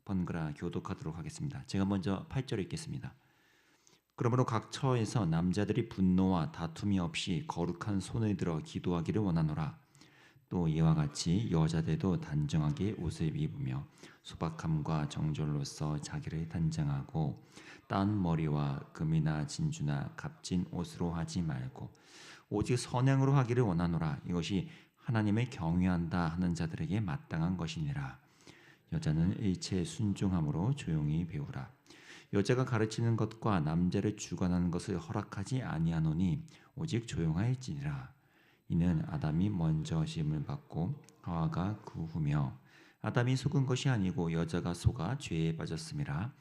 번갈아 교독하도록 하겠습니다. 제가 먼저 8절 읽겠습니다. 그러므로 각 처에서 남자들이 분노와 다툼이 없이 거룩한 손을 들어 기도하기를 원하노라. 또 이와 같이 여자들도 단정하게 옷을 입으며 소박함과 정절로서 자기를 단장하고 딴 머리와 금이나 진주나 값진 옷으로 하지 말고 오직 선행으로 하기를 원하노라. 이것이 하나님을 경외한다 하는 자들에게 마땅한 것이니라. 여자는 일체에 순종함으로 조용히 배우라. 여자가 가르치는 것과 남자를 주관하는 것을 허락하지 아니하노니 오직 조용하일지니라. 이는 아담이 먼저 시험을 받고 하와가 그 후며 아담이 속은 것이 아니고 여자가 속아 죄에 빠졌음이라.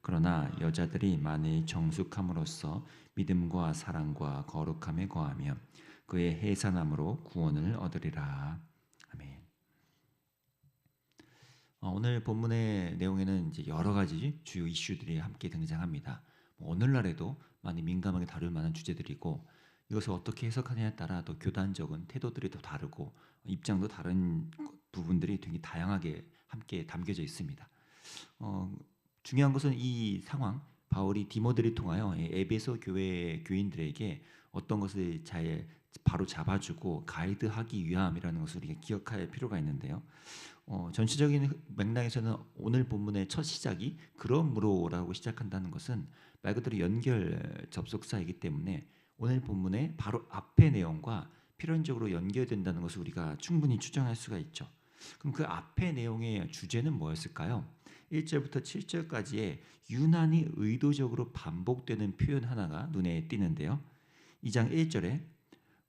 그러나 여자들이 만일 정숙함으로써 믿음과 사랑과 거룩함에 거하며 그의 해산함으로 구원을 얻으리라. 아멘. 오늘 본문의 내용에는 이제 여러 가지 주요 이슈들이 함께 등장합니다. 오늘날에도 많이 민감하게 다룰 만한 주제들이고 이것을 어떻게 해석하느냐에 따라 또 교단적인 태도들이 또 다르고 입장도 다른 부분들이 되게 다양하게 함께 담겨져 있습니다. 중요한 것은 이 상황, 바울이 디모데를 통하여 에베소 교회 교인들에게 어떤 것을 잘 바로 잡아주고 가이드하기 위함이라는 것을 우리가 기억할 필요가 있는데요. 전체적인 맥락에서는 오늘 본문의 첫 시작이 그러므로라고 시작한다는 것은 말 그대로 연결 접속사이기 때문에 오늘 본문의 바로 앞의 내용과 필연적으로 연결된다는 것을 우리가 충분히 추정할 수가 있죠. 그럼 그 앞의 내용의 주제는 뭐였을까요? 1절부터 7절까지의 유난히 의도적으로 반복되는 표현 하나가 눈에 띄는데요. 2장 1절에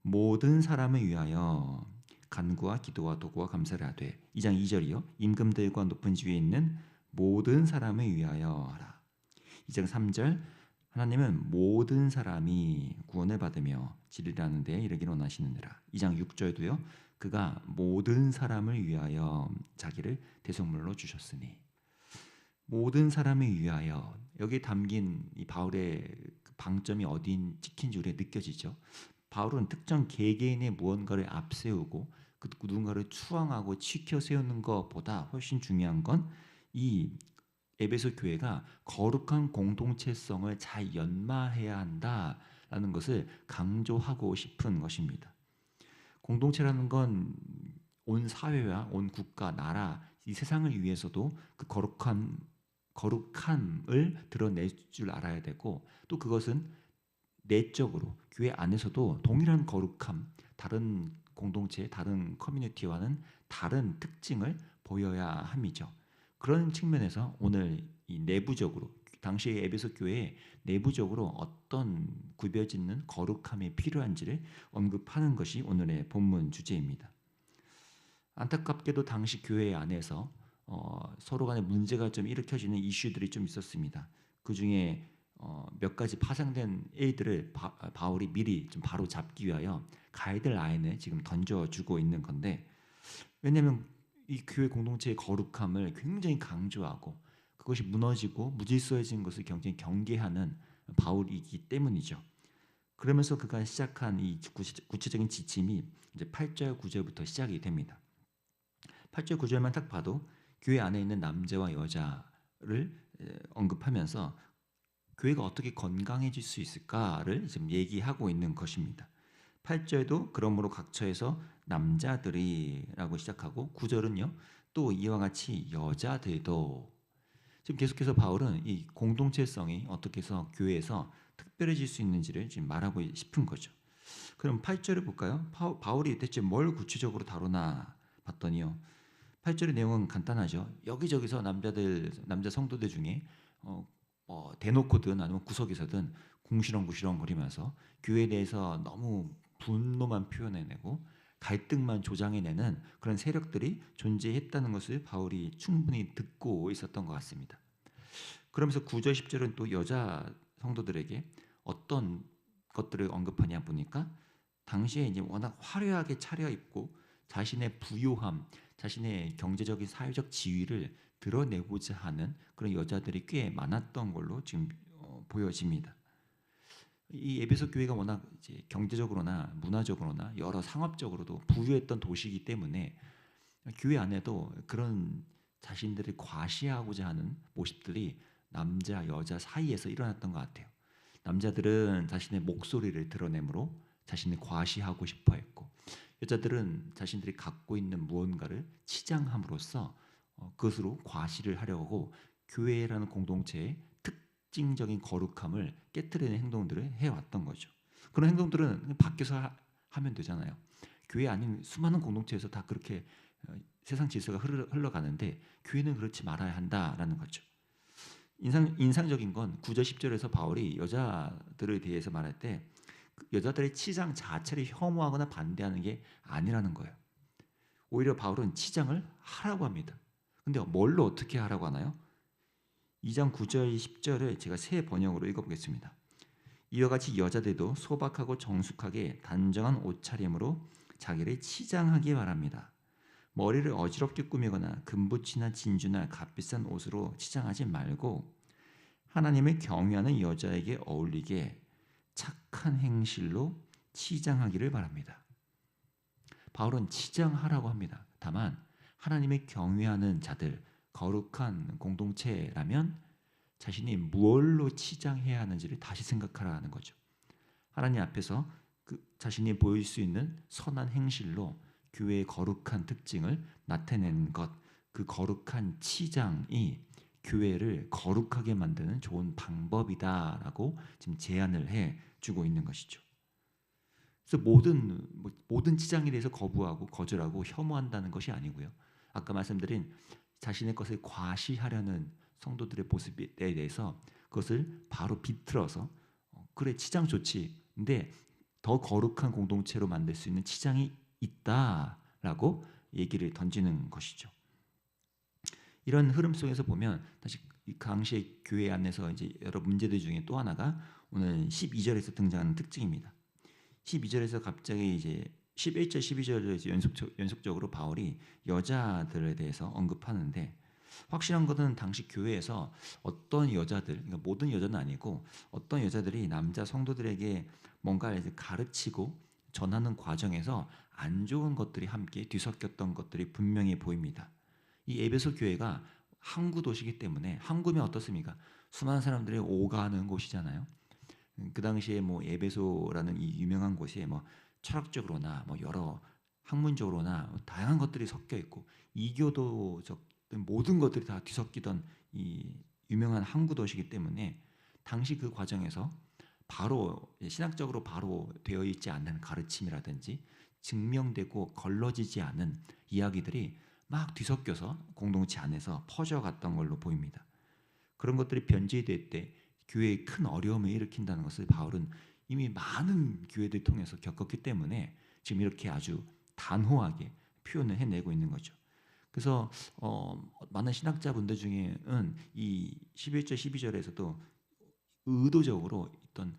모든 사람을 위하여 간구와 기도와 도구와 감사를 하되 2장 2절이요. 임금들과 높은 지위에 있는 모든 사람을 위하여 하라. 2장 3절 하나님은 모든 사람이 구원을 받으며 지리라는 데에 이르기를 원하시느니라. 2장 6절도요. 그가 모든 사람을 위하여 자기를 대속물로 주셨으니 모든 사람을 위하여 여기 담긴 이 바울의 방점이 어디인 찍힌지 우리가 느껴지죠. 바울은 특정 개개인의 무언가를 앞세우고 그 누군가를 추앙하고 치켜 세우는 것보다 훨씬 중요한 건 이 에베소 교회가 거룩한 공동체성을 잘 연마해야 한다라는 것을 강조하고 싶은 것입니다. 공동체라는 건 온 사회와 온 국가, 나라, 이 세상을 위해서도 그 거룩함을 드러낼 줄 알아야 되고 또 그것은 내적으로 교회 안에서도 동일한 거룩함, 다른 공동체, 다른 커뮤니티와는 다른 특징을 보여야 함이죠. 그런 측면에서 오늘 이 내부적으로 당시의 에베소 교회에 내부적으로 어떤 구별짓는 거룩함이 필요한지를 언급하는 것이 오늘의 본문 주제입니다. 안타깝게도 당시 교회 안에서 서로 간에 문제가 좀 일으켜지는 이슈들이 좀 있었습니다. 그 중에 몇 가지 파생된 일들을 바울이 미리 좀 바로 잡기 위하여 가이드라인을 지금 던져주고 있는 건데 왜냐하면 이 교회 공동체의 거룩함을 굉장히 강조하고 그것이 무너지고 무질서해진 것을 굉장히 경계하는 바울이기 때문이죠. 그러면서 그가 시작한 이 구체적인 지침이 이제 8절 9절부터 시작이 됩니다. 8절 9절만 딱 봐도 교회 안에 있는 남자와 여자를 언급하면서 교회가 어떻게 건강해질 수 있을까를 지금 얘기하고 있는 것입니다. 8절도 그러므로 각 처에서 남자들이라고 시작하고 9절은요. 또 이와 같이 여자들도 지금 계속해서 바울은 이 공동체성이 어떻게 해서 교회에서 특별해질 수 있는지를 지금 말하고 싶은 거죠. 그럼 8절을 볼까요? 바울이 대체 뭘 구체적으로 다루나 봤더니요. 8절의 내용은 간단하죠. 여기저기서 남자 성도들 중에 대놓고든 아니면 구석에서든 궁시렁궁시렁 거리면서 교회에 대해서 너무 분노만 표현해내고 갈등만 조장해내는 그런 세력들이 존재했다는 것을 바울이 충분히 듣고 있었던 것 같습니다. 그러면서 9절 10절은 또 여자 성도들에게 어떤 것들을 언급하냐 보니까 당시에 이제 워낙 화려하게 차려입고 자신의 부요함, 자신의 경제적인 사회적 지위를 드러내고자 하는 그런 여자들이 꽤 많았던 걸로 지금 보여집니다. 이 에베소 교회가 워낙 이제 경제적으로나 문화적으로나 여러 상업적으로도 부유했던 도시이기 때문에 교회 안에도 그런 자신들을 과시하고자 하는 모습들이 남자 여자 사이에서 일어났던 것 같아요. 남자들은 자신의 목소리를 드러내므로 자신을 과시하고 싶어 했고, 여자들은 자신들이 갖고 있는 무언가를 치장함으로써 그것으로 과시를 하려고 하고, 교회라는 공동체의 특징적인 거룩함을 깨뜨리는 행동들을 해왔던 거죠. 그런 행동들은 그냥 밖에서 하면 되잖아요. 교회 아닌 수많은 공동체에서 다 그렇게 세상 질서가 흘러가는데 교회는 그렇지 말아야 한다라는 거죠. 인상적인 건 9절 10절에서 바울이 여자들에 대해서 말할 때 여자들의 치장 자체를 혐오하거나 반대하는 게 아니라는 거예요. 오히려 바울은 치장을 하라고 합니다. 근데 뭘로 어떻게 하라고 하나요? 2장 9절 10절을 제가 새 번역으로 읽어보겠습니다. 이와 같이 여자들도 소박하고 정숙하게 단정한 옷차림으로 자기를 치장하기 바랍니다. 머리를 어지럽게 꾸미거나 금붙이나 진주나 값비싼 옷으로 치장하지 말고 하나님을 경외하는 여자에게 어울리게 착한 행실로 치장하기를 바랍니다. 바울은 치장하라고 합니다. 다만 하나님을 경외하는 자들, 거룩한 공동체라면 자신이 무엇로 치장해야 하는지를 다시 생각하라는 거죠. 하나님 앞에서 자신이 보일 수 있는 선한 행실로 교회의 거룩한 특징을 나타내는 것, 그 거룩한 치장이 교회를 거룩하게 만드는 좋은 방법이다라고 지금 제안을 해주고 있는 것이죠. 그래서 모든 치장에 대해서 거부하고 거절하고 혐오한다는 것이 아니고요. 아까 말씀드린 자신의 것을 과시하려는 성도들의 모습에 대해서 그것을 바로 비틀어서 그래 치장 좋지. 근데 더 거룩한 공동체로 만들 수 있는 치장이 있다라고 얘기를 던지는 것이죠. 이런 흐름 속에서 보면 다시 이 당시의 교회 안에서 이제 여러 문제들 중에 또 하나가 오늘 12절에서 등장하는 특징입니다. 12절에서 갑자기 이제 11절, 12절에서 연속적으로 바울이 여자들에 대해서 언급하는데 확실한 것은 당시 교회에서 어떤 여자들, 그러니까 모든 여자는 아니고 어떤 여자들이 남자 성도들에게 뭔가 이제 가르치고 전하는 과정에서 안 좋은 것들이 함께 뒤섞였던 것들이 분명히 보입니다. 이 에베소 교회가 항구 도시이기 때문에 항구면 어떻습니까? 수많은 사람들이 오가는 곳이잖아요. 그 당시에 뭐 에베소라는 이 유명한 곳에 뭐 철학적으로나 뭐 여러 학문적으로나 다양한 것들이 섞여 있고 이교도적 모든 것들이 다 뒤섞이던 이 유명한 항구 도시이기 때문에 당시 그 과정에서 바로 신학적으로 바로 되어 있지 않는 가르침이라든지 증명되고 걸러지지 않은 이야기들이 막 뒤섞여서 공동체 안에서 퍼져갔던 걸로 보입니다. 그런 것들이 변질될 때 교회에 큰 어려움을 일으킨다는 것을 바울은 이미 많은 교회들 통해서 겪었기 때문에 지금 이렇게 아주 단호하게 표현을 해내고 있는 거죠. 그래서 많은 신학자분들 중에는 이 11절 12절에서도 의도적으로 어떤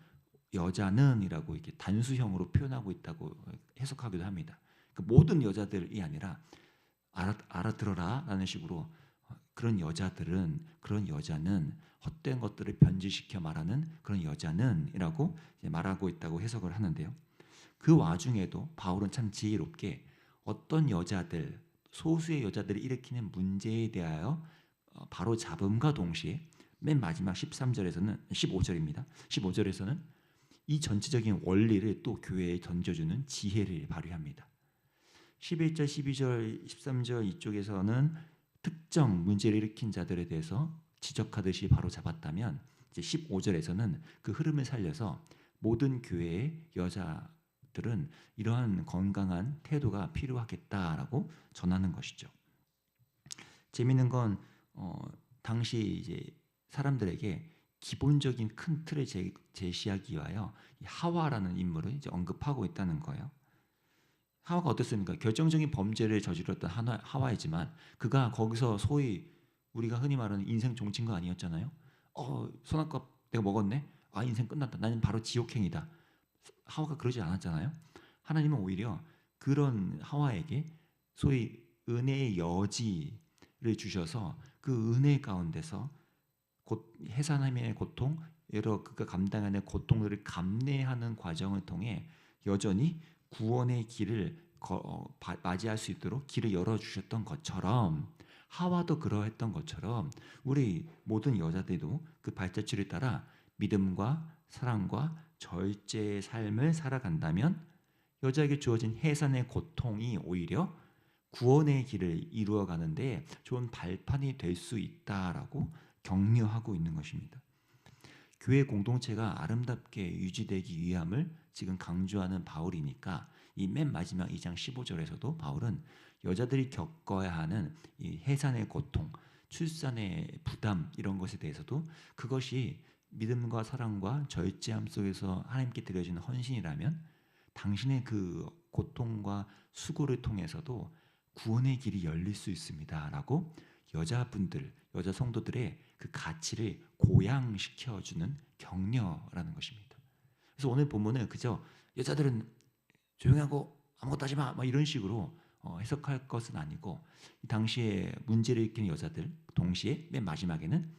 여자는이라고 이렇게 단수형으로 표현하고 있다고 해석하기도 합니다. 그 모든 여자들이 아니라 알아들어라라는 식으로 그런 여자는 헛된 것들을 변질시켜 말하는 그런 여자는이라고 말하고 있다고 해석을 하는데요. 그 와중에도 바울은 참 지혜롭게 어떤 여자들, 소수의 여자들이 일으키는 문제에 대하여 바로 잡음과 동시에 맨 마지막 15절입니다. 15절에서는 이 전체적인 원리를 또 교회에 던져주는 지혜를 발휘합니다. 11절, 12절, 13절 이쪽에서는 특정 문제를 일으킨 자들에 대해서 지적하듯이 바로 잡았다면 이제 15절에서는 그 흐름을 살려서 모든 교회의 여자들은 이러한 건강한 태도가 필요하겠다라고 전하는 것이죠. 재미있는 건 당시 이제 사람들에게 기본적인 큰 틀을 제시하기 위하여 하와라는 인물을 이제 언급하고 있다는 거예요. 하와가 어떻습니까? 결정적인 범죄를 저질렀던 하와이지만 그가 거기서 소위 우리가 흔히 말하는 인생 종친 거 아니었잖아요. 선악과 내가 먹었네. 인생 끝났다. 나는 바로 지옥행이다. 하와가 그러지 않았잖아요. 하나님은 오히려 그런 하와에게 소위 은혜의 여지를 주셔서 그 은혜 가운데서 해산함의 고통, 여러 그가 감당하는 고통들을 감내하는 과정을 통해 여전히 구원의 길을 맞이할 수 있도록 길을 열어주셨던 것처럼 하와도 그러했던 것처럼 우리 모든 여자들도 그 발자취를 따라 믿음과 사랑과 절제의 삶을 살아간다면 여자에게 주어진 해산의 고통이 오히려 구원의 길을 이루어가는데 좋은 발판이 될 수 있다라고 격려하고 있는 것입니다. 교회 공동체가 아름답게 유지되기 위함을 지금 강조하는 바울이니까 이 맨 마지막 2장 15절에서도 바울은 여자들이 겪어야 하는 이 해산의 고통, 출산의 부담 이런 것에 대해서도 그것이 믿음과 사랑과 절제함 속에서 하나님께 드려지는 헌신이라면 당신의 그 고통과 수고를 통해서도 구원의 길이 열릴 수 있습니다라고 여자분들, 여자 성도들의 그 가치를 고양시켜주는 격려라는 것입니다. 그래서 오늘 본문은 그저 여자들은 조용하고 아무것도 하지 마, 이런 식으로 해석할 것은 아니고 이 당시에 문제를 일으키는 여자들 동시에 맨 마지막에는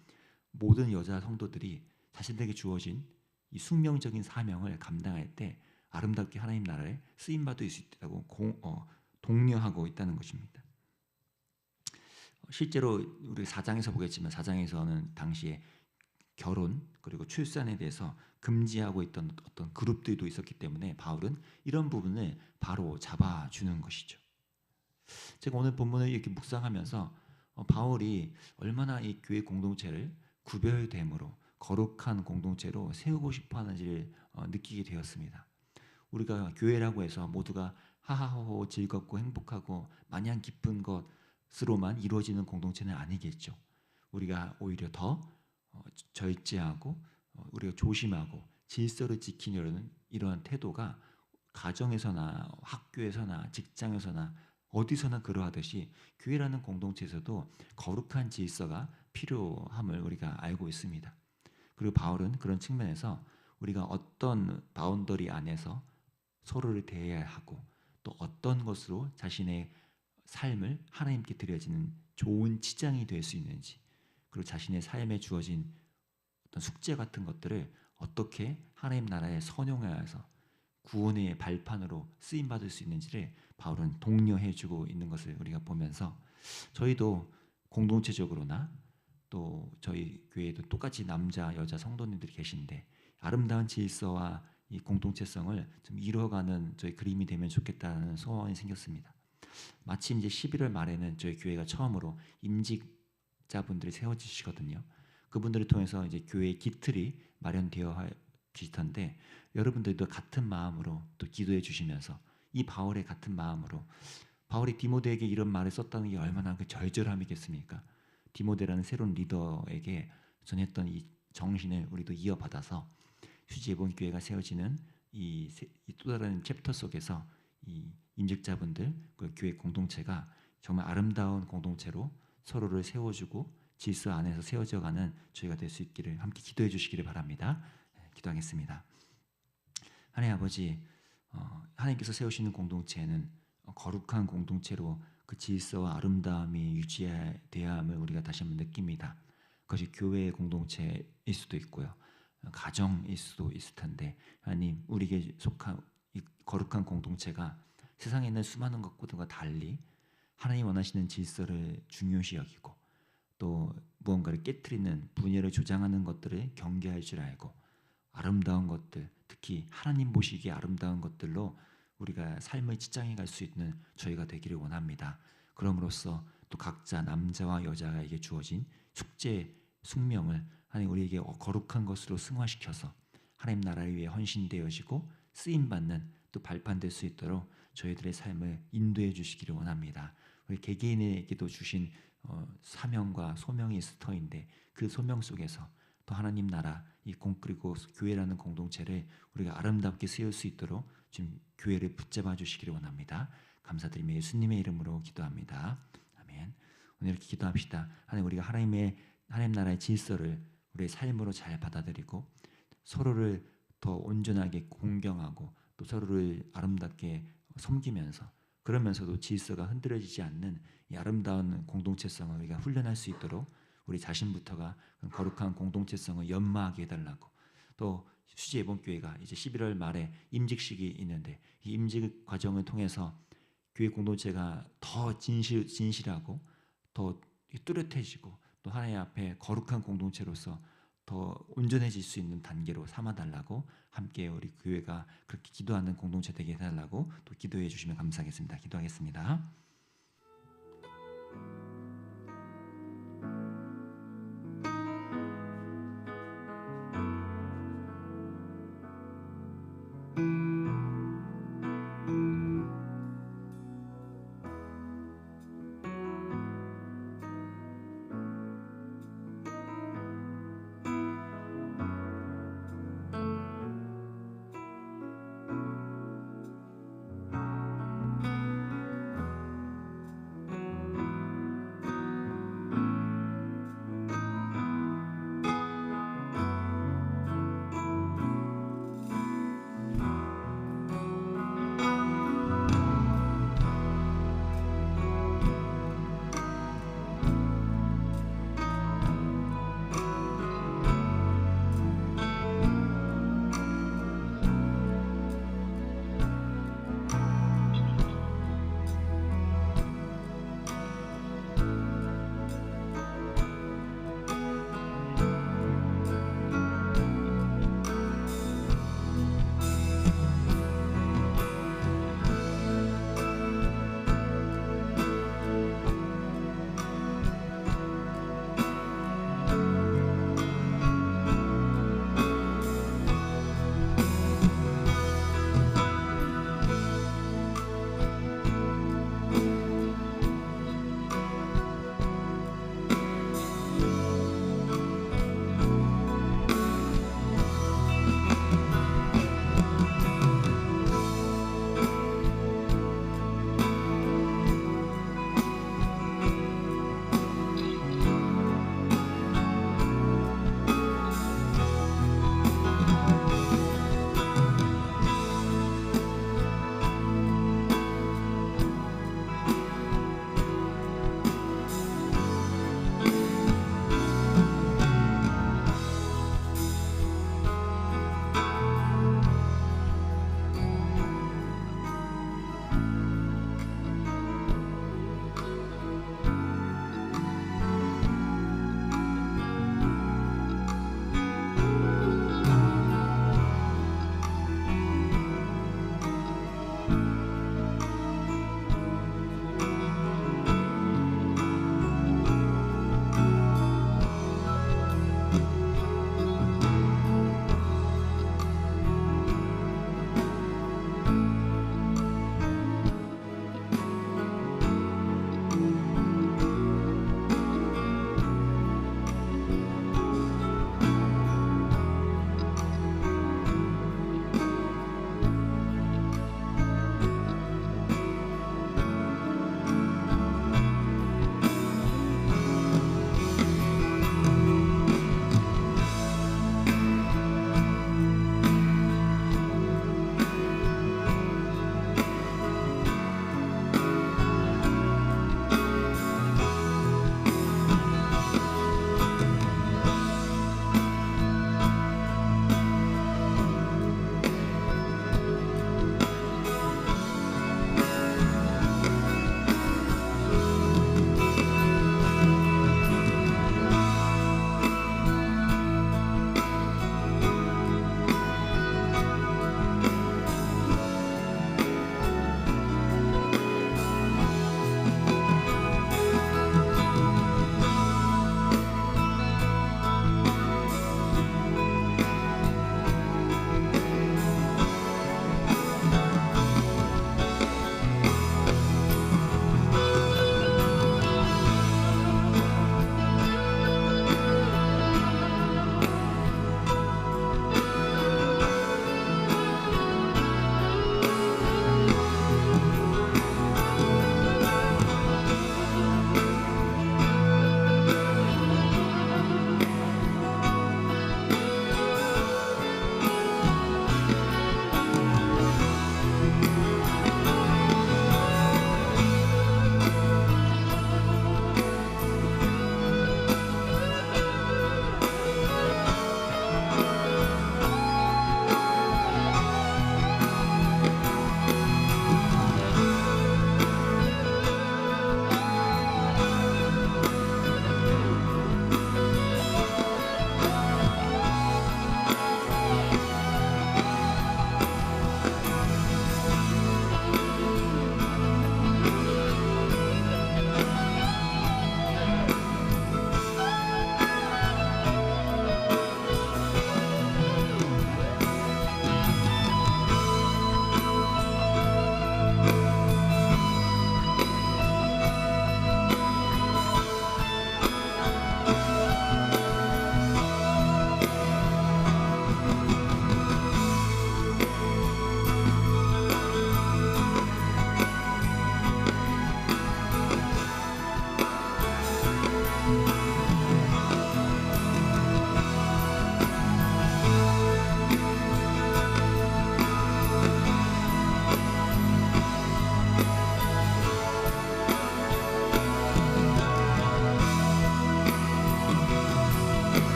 모든 여자 성도들이 자신들에게 주어진 이 숙명적인 사명을 감당할 때 아름답게 하나님 나라에 쓰임 받을 수 있다고 독려하고 있다는 것입니다. 실제로 우리 4장에서 보겠지만 4장에서는 당시에 결혼 그리고 출산에 대해서 금지하고 있던 어떤 그룹들도 있었기 때문에 바울은 이런 부분을 바로 잡아주는 것이죠. 제가 오늘 본문을 이렇게 묵상하면서 바울이 얼마나 이 교회 공동체를 구별됨으로 거룩한 공동체로 세우고 싶어 하는지를 느끼게 되었습니다. 우리가 교회라고 해서 모두가 하하호호 즐겁고 행복하고 마냥 기쁜 것으로만 이루어지는 공동체는 아니겠죠. 우리가 오히려 더 절제하고 우리가 조심하고 질서를 지키려는 이러한 태도가 가정에서나 학교에서나 직장에서나 어디서나 그러하듯이 교회라는 공동체에서도 거룩한 질서가 필요함을 우리가 알고 있습니다. 그리고 바울은 그런 측면에서 우리가 어떤 바운더리 안에서 서로를 대해야 하고 또 어떤 것으로 자신의 삶을 하나님께 드려지는 좋은 치장이 될 수 있는지 그리고 자신의 삶에 주어진 어떤 숙제 같은 것들을 어떻게 하나님 나라에 선용하여서 구원의 발판으로 쓰임받을 수 있는지를 바울은 독려해주고 있는 것을 우리가 보면서 저희도 공동체적으로나 또 저희 교회에도 똑같이 남자 여자 성도님들이 계신데 아름다운 질서와 이 공동체성을 좀 이루어가는 저희 그림이 되면 좋겠다는 소원이 생겼습니다. 마침 이제 11월 말에는 저희 교회가 처음으로 임직자분들이 세워지시거든요. 그분들을 통해서 이제 교회의 기틀이 마련되어 계실 텐데 여러분들도 같은 마음으로 또 기도해 주시면서 이 바울의 같은 마음으로 바울이 디모데에게 이런 말을 썼다는 게 얼마나 그 절절함이겠습니까? 디모데라는 새로운 리더에게 전했던 이 정신을 우리도 이어받아서 휴지예본 교회가 세워지는 이 또 다른 챕터 속에서 이 임직자분들 그 교회 공동체가 정말 아름다운 공동체로 서로를 세워주고 질서 안에서 세워져가는 저희가 될 수 있기를 함께 기도해 주시기를 바랍니다. 기도하겠습니다. 하나님 아버지, 하나님께서 세우시는 공동체는 거룩한 공동체로 그 질서와 아름다움이 유지돼야 함을 우리가 다시 한번 느낍니다. 그것이 교회의 공동체일 수도 있고요. 가정일 수도 있을 텐데 하나님 우리에게 속한 이 거룩한 공동체가 세상에 있는 수많은 것과도 달리 하나님 원하시는 질서를 중요시 여기고 또 무언가를 깨트리는 분열을 조장하는 것들을 경계할 줄 알고 아름다운 것들 특히 하나님 보시기에 아름다운 것들로 우리가 삶의 직장에 갈 수 있는 저희가 되기를 원합니다. 그럼으로써 또 각자 남자와 여자에게 주어진 숙제 숙명을 하나님 우리에게 거룩한 것으로 승화시켜서 하나님 나라를 위해 헌신되어지고 쓰임받는 또 발판될 수 있도록 저희들의 삶을 인도해 주시기를 원합니다. 우리 개개인에게도 주신 사명과 소명이 있을 터인데 그 소명 속에서 또 하나님 나라 그리고 교회라는 공동체를 우리가 아름답게 세울 수 있도록 지금 교회를 붙잡아 주시기를 원합니다. 감사드리며 예수님의 이름으로 기도합니다. 아멘. 오늘 이렇게 기도합시다. 하나님 우리가 하나님 나라의 질서를 우리의 삶으로 잘 받아들이고 서로를 더 온전하게 공경하고 또 서로를 아름답게 섬기면서 그러면서도 질서가 흔들어지지 않는 이 아름다운 공동체성을 우리가 훈련할 수 있도록 우리 자신부터가 거룩한 공동체성을 연마하게 해달라고 또 수지예본교회가 이제 11월 말에 임직식이 있는데 이 임직 과정을 통해서 교회 공동체가 더 진실하고 더 뚜렷해지고 또 하나님 앞에 거룩한 공동체로서 더 온전해질 수 있는 단계로 삼아달라고 함께 우리 교회가 그렇게 기도하는 공동체 되게 해달라고 또 기도해 주시면 감사하겠습니다. 기도하겠습니다.